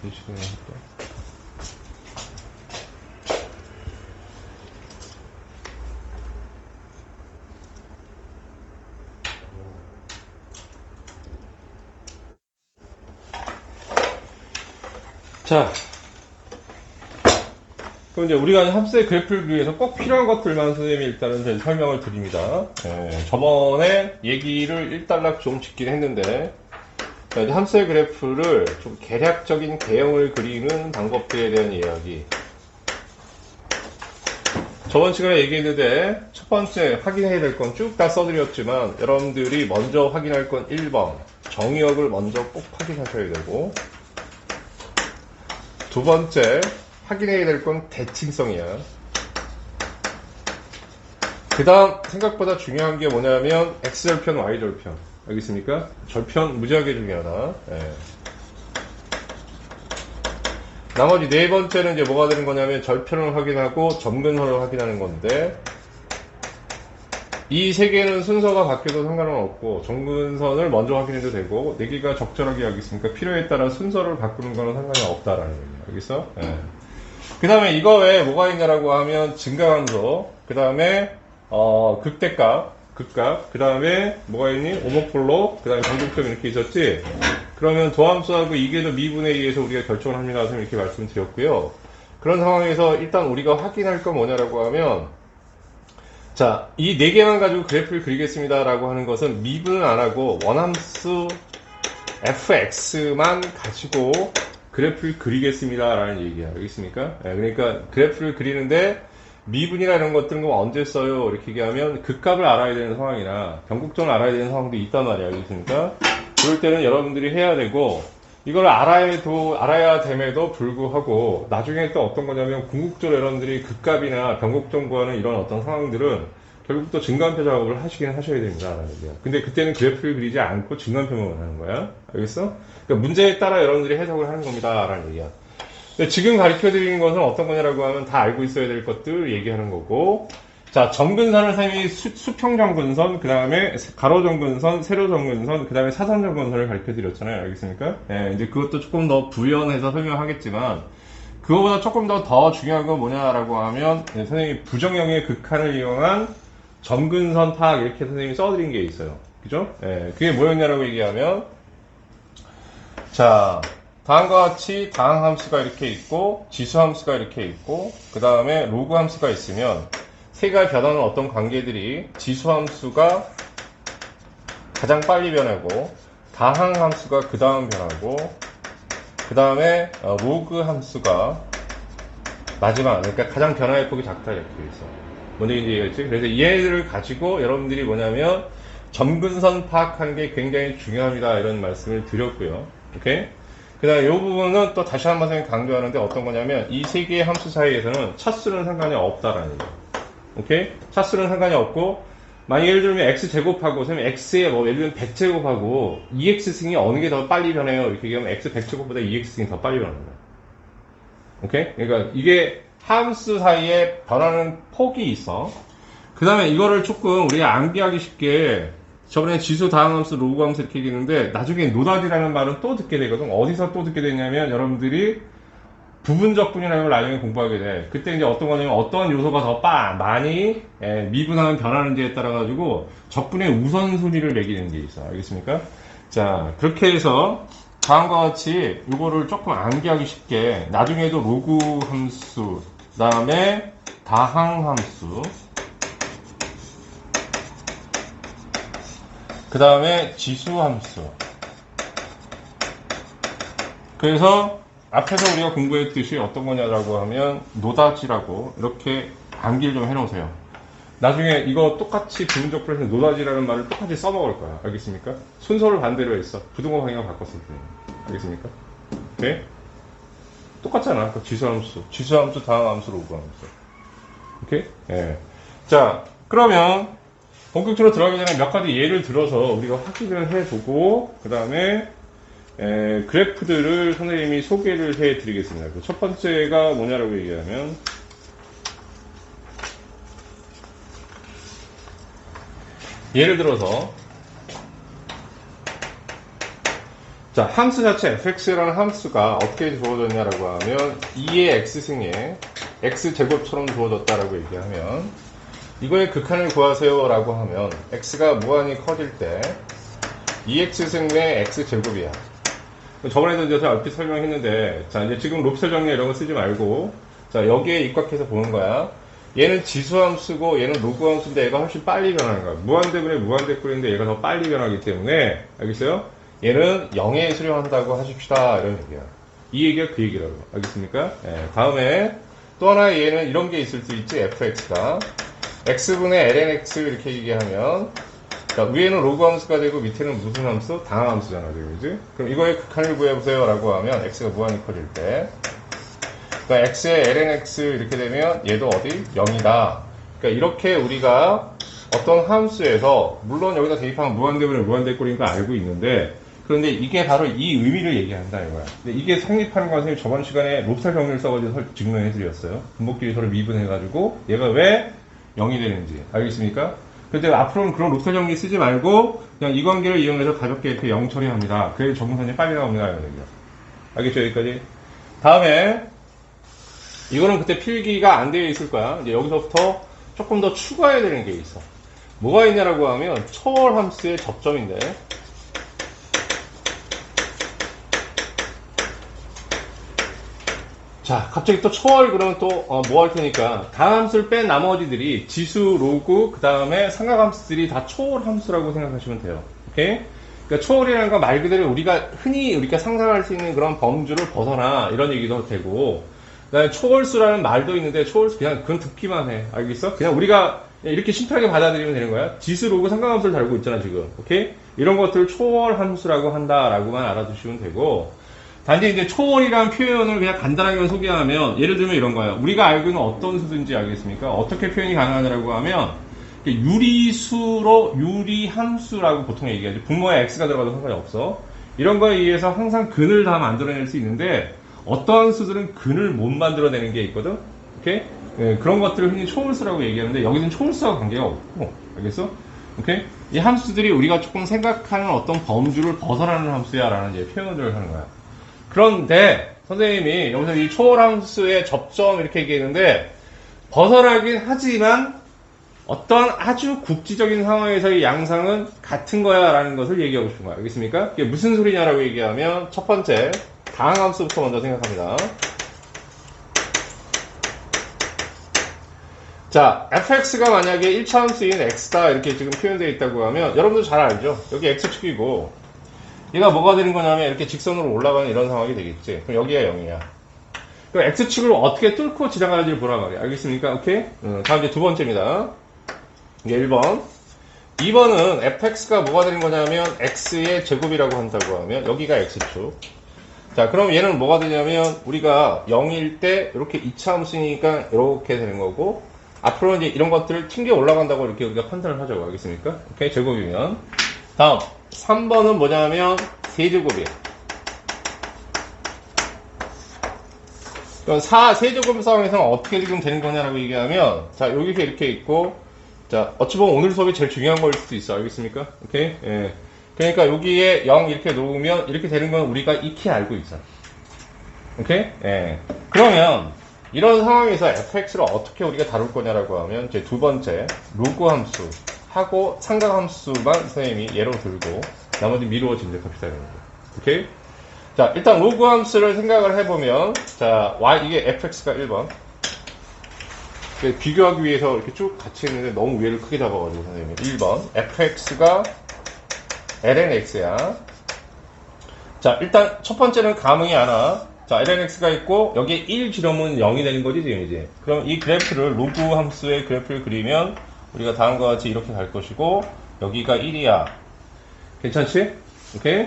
이 시간에 할게요. 자, 그럼 이제 우리가 함수의 그래프를 그리기 위해서 꼭 필요한 것들만 선생님이 일단은 설명을 드립니다. 저번에 얘기를 일단락 좀 짓긴 했는데, 이제 함수의 그래프를 좀 계략적인 개형을 그리는 방법들에 대한 이야기. 저번 시간에 얘기했는데, 첫 번째 확인해야 될 건 쭉 다 써드렸지만, 여러분들이 먼저 확인할 건 1번. 정의역을 먼저 꼭 확인하셔야 되고, 두 번째, 확인해야 될 건 대칭성이야. 그 다음 생각보다 중요한 게 뭐냐면 X절편, Y절편. 알겠습니까? 절편 무지하게 중요하다. 나머지 네 번째는 이제 뭐가 되는 거냐면 절편을 확인하고 점근선을 확인하는 건데, 이 세 개는 순서가 바뀌어도 상관은 없고 점근선을 먼저 확인해도 되고, 네 개가 적절하게 하겠습니까? 필요에 따라 순서를 바꾸는 거는 상관이 없다라는 거예요. 알겠어? 그 다음에 이거 외에 뭐가 있냐라고 하면 증가함수, 그 다음에 극대값, 극값, 그 다음에 뭐가 있니? 오목블록, 그 다음에 정독점 이렇게 있었지? 그러면 도함수하고 이계도 미분에 의해서 우리가 결정을 합니다. 선생님 이렇게 말씀드렸고요. 그런 상황에서 일단 우리가 확인할 건 뭐냐라고 하면, 자, 이 네 개만 가지고 그래프를 그리겠습니다라고 하는 것은 미분은 안 하고 원함수 fx만 가지고 그래프를 그리겠습니다라는 얘기야. 알겠습니까? 그러니까 그래프를 그리는데 미분이나 이런 것들은 그럼 언제 써요? 이렇게 얘기하면 극값을 알아야 되는 상황이나 변곡점을 알아야 되는 상황도 있단 말이야. 알겠습니까? 그럴 때는 여러분들이 해야 되고, 이걸 알아야 됨에도 불구하고 나중에 또 어떤 거냐면 궁극적으로 여러분들이 극값이나 변곡점 구하는 이런 어떤 상황들은 결국 또 증간표 작업을 하시긴 하셔야 됩니다. 라는 얘기야. 근데 그때는 그래프를 그리지 않고 증간표만 하는 거야. 알겠어? 그러니까 문제에 따라 여러분들이 해석을 하는 겁니다. 라는 얘기야. 근데 지금 가르쳐 드리는 것은 어떤 거냐라고 하면 다 알고 있어야 될 것들 얘기하는 거고, 자, 점근선을 선생님이 수평점근선, 그 다음에 가로점근선, 세로점근선, 그 다음에 사선점근선을 가르쳐 드렸잖아요. 알겠습니까? 이제 그것도 조금 더 부연해서 설명하겠지만, 그거보다 조금 더 중요한 건 뭐냐라고 하면, 선생님이 부정형의 극한을 이용한 점근선 파악 이렇게 선생님이 써드린 게 있어요. 그죠? 그게 뭐였냐라고 얘기하면, 자, 다음과 같이 다항 함수가 이렇게 있고, 지수 함수가 이렇게 있고, 그 다음에 로그 함수가 있으면, 세 가지 변하는 어떤 관계들이 지수 함수가 가장 빨리 변하고, 다항 함수가 그 다음 변하고, 그 다음에 로그 함수가 마지막, 그러니까 가장 변화의 폭이 작다 이렇게 돼 있어. 뭔지 얘기했지? 그래서 얘들을 가지고 여러분들이 뭐냐면 점근선 파악하는 게 굉장히 중요합니다. 이런 말씀을 드렸고요. 오케이? 그 다음에 이 부분은 또 다시 한번 강조하는데 어떤 거냐면 이 세 개의 함수 사이에서는 차수는 상관이 없다라는 거예요. 오케이? 차수는 상관이 없고, 만약 예를 들면 x제곱하고, 선생님 x에 뭐 예를 들면 100제곱하고 2x승이 어느 게 더 빨리 변해요? 이렇게 얘기하면 x 100제곱보다 2x승이 더 빨리 변합니다. 오케이? 그러니까 이게 함수 사이에 변하는 폭이 있어. 그 다음에 이거를 조금 우리가 암기하기 쉽게, 저번에 지수, 다항함수, 로그함수 이렇게 얘기했는데 나중에 노다지라는 말은 또 듣게 되거든. 어디서 또 듣게 되냐면 여러분들이 부분적 분이라는 걸 나중에 공부하게 돼. 그때 이제 어떤 거냐면 어떤 요소가 더 많이 미분하면 변하는지에 따라 가지고 적분의 우선순위를 매기는 게 있어. 알겠습니까? 자, 그렇게 해서 다음과 같이 이거를 조금 암기하기 쉽게 나중에도 로그 함수, 그 다음에 다항 함수, 그 다음에 지수 함수. 그래서 앞에서 우리가 공부했듯이 어떤 거냐라고 하면 노다지라고 이렇게 암기를 좀 해놓으세요. 나중에 이거 똑같이 부분적 플랫에서 노다지라는 말을 똑같이 써먹을 거야. 알겠습니까? 순서를 반대로 했어. 부등호 방향을 바꿨을 때. 알겠습니까? 오케이? 똑같잖아. 그 지수함수, 다항함수, 로그함수. 오케이? 예. 자, 그러면 본격적으로 들어가기 전에 몇 가지 예를 들어서 우리가 확인을 해두고 그 다음에 그래프들을 선생님이 소개를 해 드리겠습니다. 첫 번째가 뭐냐라고 얘기하면, 예를 들어서 자, 함수 자체 fx라는 함수가 어떻게 주어졌냐라고 하면 2의 x승에 x제곱처럼 주어졌다라고 얘기하면 이거의 극한을 구하세요 라고 하면 x가 무한히 커질 때 2x승의 x제곱이야. 저번에도 이제 얼핏 설명했는데, 자, 이제 지금 롭셀 정리 이런 거 쓰지 말고, 자, 여기에 입각해서 보는 거야. 얘는 지수함수고, 얘는 로그함수인데 얘가 훨씬 빨리 변하는 거야. 무한대분의 무한대꼴인데 얘가 더 빨리 변하기 때문에, 알겠어요? 얘는 0에 수렴한다고 하십시다. 이런 얘기야. 이 얘기가 그 얘기라고. 알겠습니까? 예, 다음에, 또 하나의 얘는 이런 게 있을 수 있지, fx가. x분의 lnx 이렇게 얘기하면, 자, 위에는 로그 함수가 되고 밑에는 무슨 함수? 당항 함수잖아, 그지? 그럼 이거의 극한을 구해보세요 라고 하면 x가 무한히 커질 때 그러니까 x의 lnx 이렇게 되면 얘도 어디? 0이다. 그러니까 이렇게 우리가 어떤 함수에서 물론 여기다 대입하면 무한대분의 무한대꼴인 거 알고 있는데 그런데 이게 바로 이 의미를 얘기한다 이거야. 근데 이게 성립하는 거 선생님 저번 시간에 롭살 정리를 써가지고 증명해드렸어요. 분모끼리 서로 미분해가지고 얘가 왜 0이 되는지 알겠습니까? 근데 앞으로는 그런 롭살 정리 쓰지 말고 그냥 이 관계를 이용해서 가볍게 이렇게 0 처리합니다. 그래야 정분선이 빨리 나옵니다. 이런 얘기야. 알겠죠? 여기까지? 다음에 이거는 그때 필기가 안 되어 있을 거야. 이제 여기서부터 조금 더 추가해야 되는 게 있어. 뭐가 있냐라고 하면 초월 함수의 접점인데 자, 갑자기 또 초월 그러면 또 뭐 할 테니까 다함수를 뺀 나머지들이 지수, 로그, 그 다음에 삼각함수들이 다 초월 함수라고 생각하시면 돼요. 오케이? 그러니까 초월이라는 건 말 그대로 우리가 흔히 우리가 상상할 수 있는 그런 범주를 벗어나 이런 얘기도 되고 그다음에 초월수라는 말도 있는데 초월수 그냥 그건 듣기만 해. 알겠어? 그냥 우리가 이렇게 심플하게 받아들이면 되는 거야. 지수, 로그, 삼각함수를 다루고 있잖아 지금. 오케이? 이런 것들을 초월 함수라고 한다라고만 알아두시면 되고 단지 이제 초월이라는 표현을 그냥 간단하게 소개하면 예를 들면 이런 거예요. 우리가 알고 있는 어떤 수든지 알겠습니까? 어떻게 표현이 가능하냐고 하면 유리수로 유리함수라고 보통 얘기하죠. 분모에 x가 들어가도 상관이 없어. 이런 거에 의해서 항상 근을 다 만들어낼 수 있는데 어떠한 수들은 근을 못 만들어내는 게 있거든. 오케이? 네, 그런 것들을 흔히 초월수라고 얘기하는데 여기는 초월수와 관계가 없고 알겠어? 오케이? 이 함수들이 우리가 조금 생각하는 어떤 범주를 벗어나는 함수야 라는 이제 표현을 하는 거야. 그런데 선생님이 여기서 이 초월함수의 접점 이렇게 얘기했는데 벗어나긴 하지만 어떤 아주 국지적인 상황에서의 양상은 같은 거야 라는 것을 얘기하고 싶은 거야. 알겠습니까? 이게 무슨 소리냐라고 얘기하면 첫 번째 다항함수부터 먼저 생각합니다. 자, fx가 만약에 1차 함수인 x다 이렇게 지금 표현되어 있다고 하면 여러분들 잘 알죠? 여기 x축이고 얘가 뭐가 되는 거냐면 이렇게 직선으로 올라가는 이런 상황이 되겠지. 그럼 여기가 0이야. 그럼 x축을 어떻게 뚫고 지나가는지를 보란 말이야. 알겠습니까? 오케이? 다음 이제 두 번째입니다. 이게 1번. 2번은 fx가 뭐가 되는 거냐면 x의 제곱이라고 한다고 하면 여기가 x축. 자, 그럼 얘는 뭐가 되냐면 우리가 0일 때 이렇게 2차 함수니까 이렇게 되는 거고 앞으로 이제 이런 것들을 튕겨 올라간다고 이렇게 우리가 판단을 하자고. 알겠습니까? 오케이? 제곱이면. 다음. 3번은 뭐냐면 세제곱이에요. 그럼 세제곱 상황에서는 어떻게 지금 되는 거냐라고 얘기하면 자 여기서 이렇게 있고 자 어찌 보면 오늘 수업이 제일 중요한 거일 수도 있어. 알겠습니까? 오케이? 예. 그러니까 여기에 0 이렇게 놓으면 이렇게 되는 건 우리가 익히 알고 있어. 오케이? 예. 그러면 이런 상황에서 fx를 어떻게 우리가 다룰 거냐라고 하면 이제 두 번째 로그 함수 하고 삼각함수만 선생님이 예로 들고 나머지 미루어 짐작합시다. 오케이? 자, 일단 로그 함수를 생각을 해보면 자, 이게 fx가 1번 비교하기 위해서 이렇게 쭉 같이 했는데 너무 위에를 크게 잡아가지고 선생님이 1번 fx가 lnx야. 자, 일단 첫 번째는 감흥이 안 와. 자, lnx가 있고 여기에 1 지름은 0이 되는 거지 지금 이제. 그럼 이 그래프를 로그 함수의 그래프를 그리면 우리가 다음과 같이 이렇게 갈 것이고 여기가 1이야. 괜찮지? 오케이?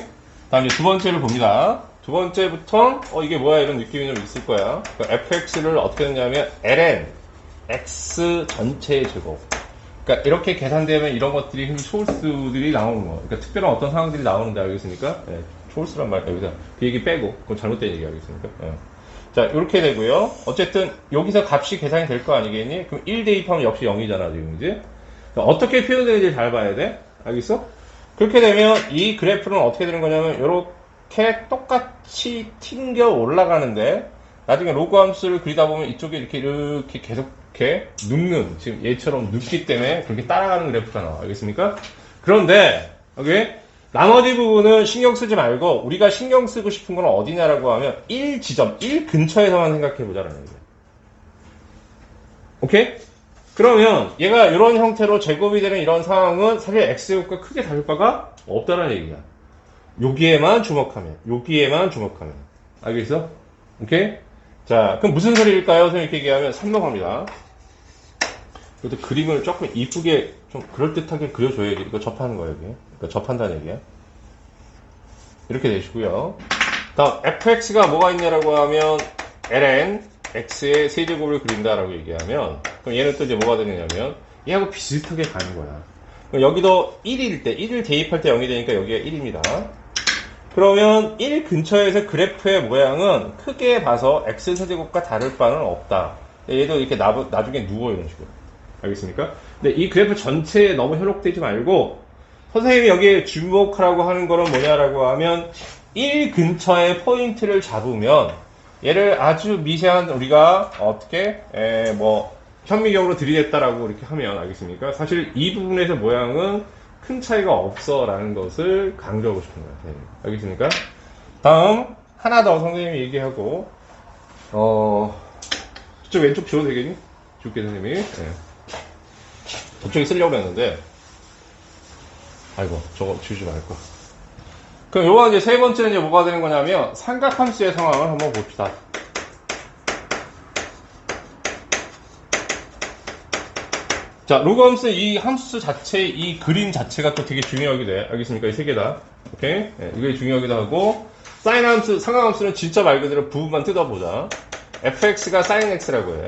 다음 이제 두 번째를 봅니다. 두 번째부터 이게 뭐야 이런 느낌이 좀 있을 거야. 그러니까 fx를 어떻게 했냐면 ln x 전체의 제곱. 그러니까 이렇게 계산되면 이런 것들이 흔히 초월수들이 나오는 거. 그러니까 특별한 어떤 상황들이 나오는데 알겠습니까? 네, 초월수란 말 여기서 그 얘기 빼고 그건 잘못된 얘기 알겠습니까? 네. 자, 이렇게 되고요. 어쨌든 여기서 값이 계산이 될 거 아니겠니? 그럼 1 대입하면 역시 0이잖아, 지금 이제. 어떻게 표현되는지 잘 봐야 돼. 알겠어? 그렇게 되면 이 그래프는 어떻게 되는 거냐면 이렇게 똑같이 튕겨 올라가는데 나중에 로그 함수를 그리다 보면 이쪽에 이렇게 계속 이렇게 눕는, 지금 얘처럼 눕기 때문에 그렇게 따라가는 그래프가 나와. 알겠습니까? 그런데 여기 나머지 부분은 신경 쓰지 말고 우리가 신경 쓰고 싶은 건 어디냐라고 하면 1지점, 1 근처에서만 생각해 보자라는 얘기예요. 오케이? 그러면 얘가 이런 형태로 제곱이 되는 이런 상황은 사실 x제곱과 크게 다를 바가 없다는 얘기야. 여기에만 주목하면, 여기에만 주목하면. 알겠어? 오케이? 자, 그럼 무슨 소리일까요? 선생님 이렇게 얘기하면 3넘어갑니다. 그래도 그림을 조금 이쁘게 좀 그럴듯하게 그려줘야지. 이거 접하는 거예요, 여기. 그러니까 접한다는 얘기야. 이렇게 되시고요. 다음, fx가 뭐가 있냐라고 하면 ln x의 세제곱을 그린다라고 얘기하면 그럼 얘는 또 이제 뭐가 되느냐면 얘하고 비슷하게 가는 거야. 그럼 여기도 1일 때, 1을 대입할 때 0이 되니까 여기가 1입니다. 그러면 1 근처에서 그래프의 모양은 크게 봐서 x세제곱과 다를 바는 없다. 얘도 이렇게 나중에 누워 이런 식으로. 알겠습니까? 근데 이 그래프 전체에 너무 현혹되지 말고 선생님이 여기에 주목하라고 하는 거는 뭐냐라고 하면 1 근처의 포인트를 잡으면 얘를 아주 미세한 우리가 어떻게 현미경으로 들이댔다라고 이렇게 하면 알겠습니까? 사실 이 부분에서 모양은 큰 차이가 없어 라는 것을 강조하고 싶은 거예요. 네. 알겠습니까? 다음 하나 더 선생님이 얘기하고 저쪽 왼쪽 지워도 되겠니? 줄게 선생님이. 네. 저쪽에 쓰려고 했는데 아이고 저거 지우지 말고. 그럼 요거 이제 세 번째는 이제 뭐가 되는 거냐면 삼각함수의 상황을 한번 봅시다. 자, 로그 함수 이 함수 자체, 이 그림 자체가 또 되게 중요하기도 해. 알겠습니까? 이 세 개다. 오케이? 네, 이게 중요하기도 하고, 사인 함수, 삼각함수는 진짜 말 그대로 부분만 뜯어보자. fx가 sin x라고 해.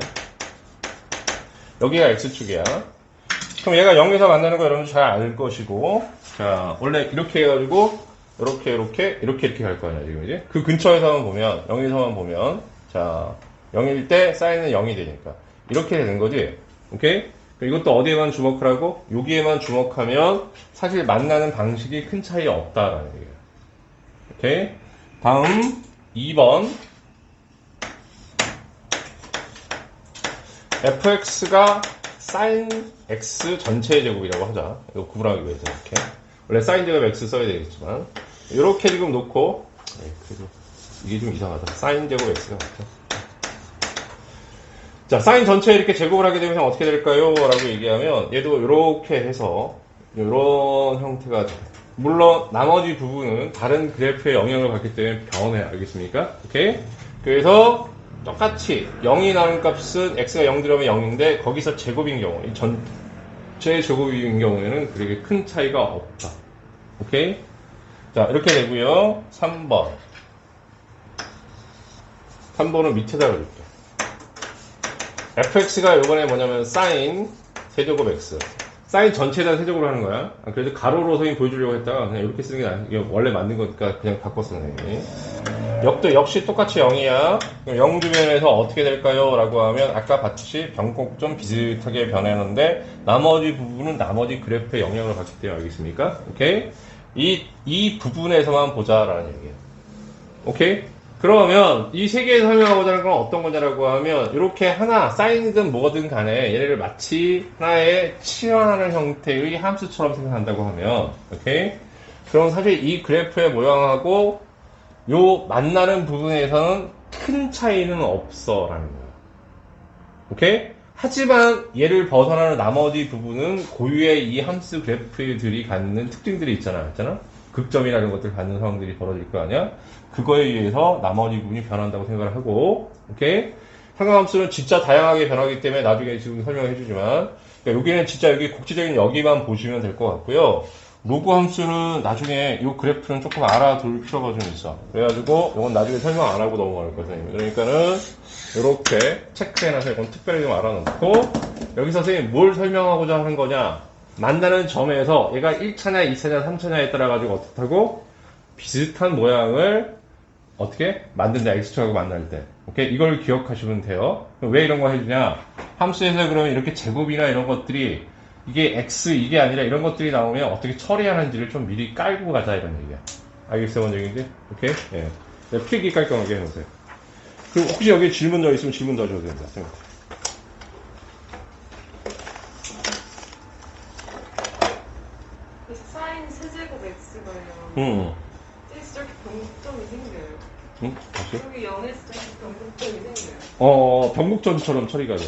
여기가 x축이야. 그럼 얘가 0에서 만나는 거 여러분들 잘 알 것이고, 자, 원래 이렇게 해가지고, 이렇게 갈 거 아니야, 지금 이제? 그 근처에서만 보면, 0에서만 보면, 자, 0일 때 사인은 0이 되니까. 이렇게 되는 거지. 오케이? 이것도 어디에만 주목하라고? 여기에만 주목하면 사실 만나는 방식이 큰 차이 없다라는 얘기예요. 오케이? 다음 2번 fx가 sin x 전체의 제곱이라고 하자. 이거 구분하기 위해서 이렇게. 원래 sin 제곱 x 써야 되겠지만 이렇게 지금 놓고 그래도 이게 좀 이상하다. sin 제곱 x가 맞죠? 자, 사인 전체에 이렇게 제곱을 하게 되면 어떻게 될까요? 라고 얘기하면 얘도 이렇게 해서 이런 형태가 돼. 물론 나머지 부분은 다른 그래프의 영향을 받기 때문에 변해. 알겠습니까? 오케이? 그래서 똑같이 0이 나오는 값은 x가 0 들어가면 0인데 거기서 제곱인 경우, 이 전체 제곱인 경우에는 그렇게 큰 차이가 없다. 오케이? 자, 이렇게 되고요. 3번. 3번은 밑에다 그릴게요. fx가 요번에 뭐냐면 sin 세제곱 x sin 전체에다 세제곱을 하는 거야. 그래서 가로로 선생님 보여주려고 했다가 그냥 이렇게 쓰는 게 나아. 이게 원래 만든 거니까 그냥 바꿨어 선생님이. 역도 역시 똑같이 0이야. 그럼 0 주변에서 어떻게 될까요? 라고 하면 아까 봤듯이 변곡 좀 비슷하게 변했는데 나머지 부분은 나머지 그래프의 영향을 받기 때문에 알겠습니까? 오케이? 이 부분에서만 보자라는 얘기예요. 오케이? 그러면 이 세 개 설명하고자 하는 건 어떤 거냐라고 하면 이렇게 하나 사인이든 뭐든 간에 얘네를 마치 하나의 치환하는 형태의 함수처럼 생각한다고 하면 오케이? 그럼 사실 이 그래프의 모양하고 요 만나는 부분에서는 큰 차이는 없어 라는 거야. 오케이? 하지만 얘를 벗어나는 나머지 부분은 고유의 이 함수 그래프들이 갖는 특징들이 있잖아. 극점이라는 것들 갖는 상황들이 벌어질 거 아니야? 그거에 의해서 나머지 부분이 변한다고 생각을 하고, 오케이? 삼각함수는 진짜 다양하게 변하기 때문에 나중에 지금 설명해 주지만, 그러니까 여기는 진짜 여기 국지적인 여기만 보시면 될 것 같고요. 로그 함수는 나중에 이 그래프는 조금 알아둘 필요가 좀 있어. 그래가지고, 이건 나중에 설명 안 하고 넘어갈 거예요, 선생님. 그러니까는, 이렇게 체크해놔서 이건 특별히 좀 알아놓고, 여기서 선생님 뭘 설명하고자 하는 거냐? 만나는 점에서 얘가 1차냐, 2차냐, 3차냐에 따라가지고 어떻다고? 비슷한 모양을 어떻게? 만든다, x축하고 만날 때. 오케이? 이걸 기억하시면 돼요. 왜 이런 거 해주냐? 함수에서 그러면 이렇게 제곱이나 이런 것들이 이게 x, 이게 아니라 이런 것들이 나오면 어떻게 처리하는지를 좀 미리 깔고 가자, 이런 얘기야. 알겠어요, 원장님들? 오케이? 예. 네, 필기 깔끔하게 해놓으세요. 그리고 혹시 여기 질문 더 있으면 질문 더 줘도 됩니다. 사인 세제곱 x가요. 여기서 저렇게 변곡점이 생겨요. 응? 다시? 여기 0에서 저렇게 변곡점이 생겨요. 변곡점처럼 처리가 돼.